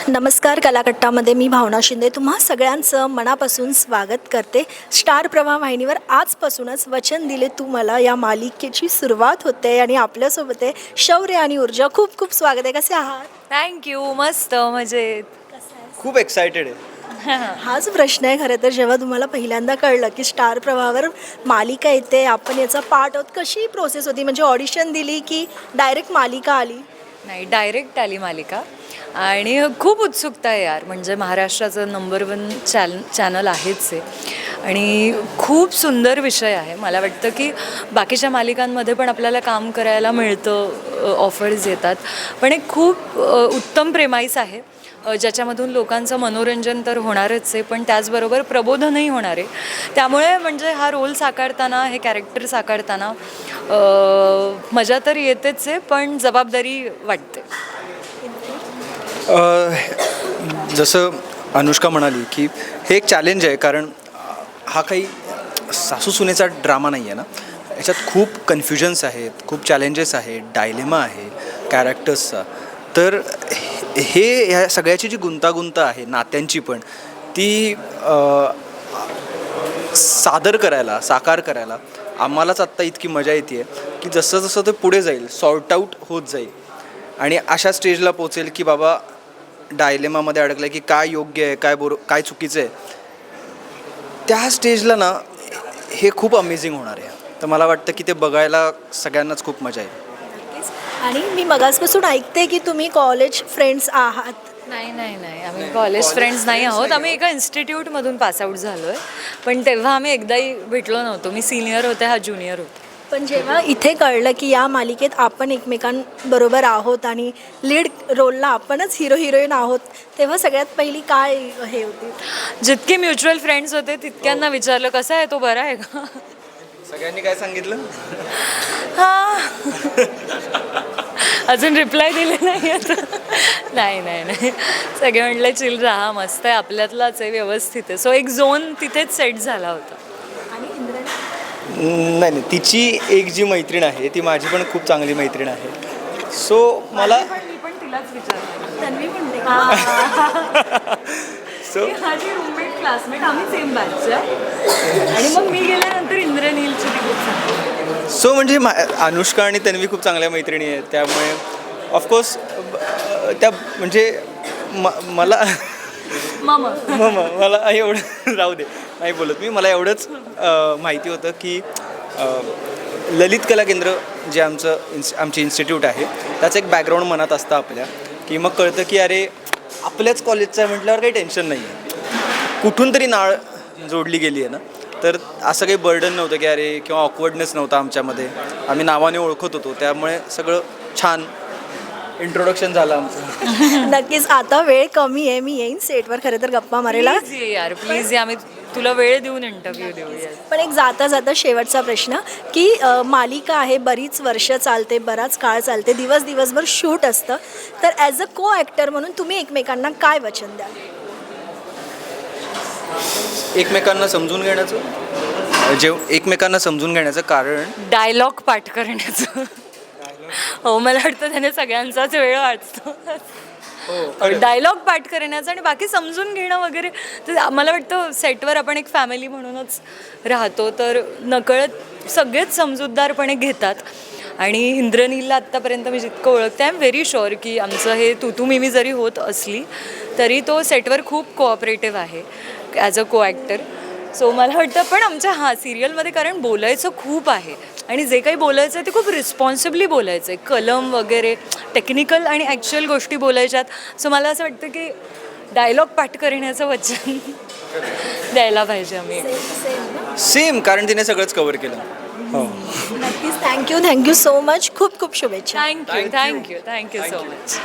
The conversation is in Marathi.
नमस्कार. कलाकट्टामध्ये मी भावना शिंदे तुम्हा सगळ्यांचं मनापासून स्वागत करते. स्टार प्रवाह वाहिनीवर आजपासूनच वचन दिले तू मला या मालिकेची सुरुवात होते आणि आपल्यासोबत आहे शौर्य आणि ऊर्जा. खूप खूप स्वागत आहे. कसे आहात? थँक्यू. मस्त मजेत. खूप एक्सायटेड आहे. हाच प्रश्न आहे खरं तर. जेव्हा तुम्हाला पहिल्यांदा कळलं की स्टार प्रवाहावर मालिका येते, आपण याचा पार्ट आहोत, कशी प्रोसेस होती? म्हणजे ऑडिशन दिली की डायरेक्ट मालिका आली? नाही, डायरेक्ट आली मालिका आणि खूप उत्सुकता आहे यार. म्हणजे महाराष्ट्राचं नंबर 1 चॅनल आहेच आहे आणि खूप सुंदर विषय आहे. मला वाटतं की बाकीच्या मालिकांमध्ये पण आपल्याला काम करायला मिळतं, ऑफर्स येतात, पण एक खूप उत्तम प्रेमाईस आहे ज्याच्यामधून लोकांचं मनोरंजन तर होणारच आहे, पण त्याचबरोबर प्रबोधनही होणार आहे. त्यामुळे म्हणजे हा रोल साकारताना, हे कॅरेक्टर साकारताना मजा तर येतेच आहे, पण जबाबदारी वाटते. जसं अनुष्का म्हणाली की हे एक चॅलेंज आहे, कारण हा काही सासू सुनेचा ड्रामा नाही आहे ना. याच्यात खूप कन्फ्युजन्स आहेत, खूप चॅलेंजेस आहेत, डायलेमा आहे कॅरेक्टर्सचा. तर हे ह्या सगळ्याची जी गुंतागुंत आहे नात्यांची, पण ती साकार करायला आम्हालाच आत्ता इतकी मजा येते आहे की जसं जसं ते पुढे जाईल, सॉर्ट आऊट होत जाईल आणि अशा स्टेजला पोचेल की बाबा डायलेमामध्ये अडकलं की काय योग्य आहे, काय चुकीचं आहे, त्या स्टेजला ना हे खूप अमेझिंग होणार आहे. तर मला वाटतं की ते बघायला सगळ्यांनाच खूप मजा येईल. आणि मी मगासपासून ऐकते की तुम्ही कॉलेज फ्रेंड्स आहात. नाही, आम्ही कॉलेज फ्रेंड्स नाही आहोत. आम्ही एका इन्स्टिट्यूटमधून पासआउट झालो आहे, पण तेव्हा आम्ही एकदाही भेटलो नव्हतो. मी सिनियर होते, हा ज्युनियर होता. पण जेव्हा इथे कळलं की या मालिकेत आपण एकमेकांबरोबर आहोत आणि लीड रोलला आपणच हिरो हिरोईन आहोत, तेव्हा सगळ्यात पहिली काय हे होती? जितके म्युच्युअल फ्रेंड्स होते तितक्यांना विचारलं, कसा आहे तो, बरा आहे का? सगळ्यांनी काय सांगितलं? हां. अजून रिप्लाय दिले नाही आता. नाही, सगळे म्हटले चिल राहा, मस्त आहे, आपल्यातलाच आहे, व्यवस्थित आहे. सो एक झोन तिथेच सेट झाला होता. आणि इंद्राणी? नाही, तिची एक जी मैत्रीण आहे ती माझी पण खूप चांगली मैत्रीण आहे. सो मला मी पण तिलाच विचारलं. तन्वी म्हणते. सो माझी रूममेट, क्लासमेट, आम्ही सेम बॅचच्या. आणि मग मी गेल्यानंतर इंद्रनीलची ती खूप चांगली. सो म्हणजे अनुष्का आणि तन्वी खूप चांगल्या मैत्रिणी आहेत, त्यामुळे ऑफकोर्स त्या म्हणजे मला मला एवढं राहू दे, नाही बोलत मी. मला एवढंच माहिती होतं की ललित कला केंद्र जे आमची इन्स्टिट्यूट आहे त्याचं एक बॅकग्राऊंड मनात असतं आपल्या, की मग कळतं की अरे आपल्याच कॉलेजचं आहे म्हटल्यावर काही टेन्शन नाही आहे. कुठून तरी नाळ जोडली गेली आहे ना, तर असं काही बर्डन नव्हतं की अरे, किंवा ऑकवर्डनेस नव्हता आमच्यामध्ये. आम्ही नावाने ओळखत होतो, त्यामुळे सगळं छान इंट्रोडक्शन झालं आमचं. नक्कीच. आता वेळ कमी आहे, मी येईन सेटवर खरं तर गप्पा मारायला. प्लीज ये यार, प्लीज ये. आम्ही तुला वेळ देऊन इंटरव्ह्यू देऊया. पण एक जाता जाता शेवटचा प्रश्न की मालिका आहे, बरीच वर्ष चालते, बराच काळ चालते, दिवसभर शूट असतं, तर ॲज अ को ॲक्टर म्हणून तुम्ही एकमेकांना काय वचन द्याल? एकमेकांना समजून घेण्याचं कारण डायलॉग पाठ करण्याचं. हो, मला वाटतं त्याने सगळ्यांचाच वेळ वाचतो. डायलॉग पाठ करण्याचं आणि बाकी समजून घेणं वगैरे. तर मला वाटतं सेटवर आपण एक फॅमिली म्हणूनच राहतो, तर नकळत सगळेच समजूतदारपणे घेतात. आणि इंद्रनीलला आत्तापर्यंत मी जितकं ओळखते, आय एम व्हेरी शुअर की आमचं हे तू मी जरी होत असली तरी तो सेटवर खूप कोऑपरेटिव्ह आहे ॲज अ को ॲक्टर. सो मला वाटतं पण आमच्या सिरियलमध्ये कारण बोलायचं खूप आहे आणि जे काही बोलायचं आहे ते खूप रिस्पॉन्सिबली बोलायचं आहे. कलम वगैरे टेक्निकल आणि ॲक्च्युअल गोष्टी बोलायच्यात. सो मला असं वाटतं की डायलॉग पाठ करण्याचं वचन द्यायला पाहिजे आम्ही. सेम, कारण तिने सगळंच कव्हर केलं. हो, नक्कीच. Thank you so much. खूप खूप शुभेच्छा. Thank you so much.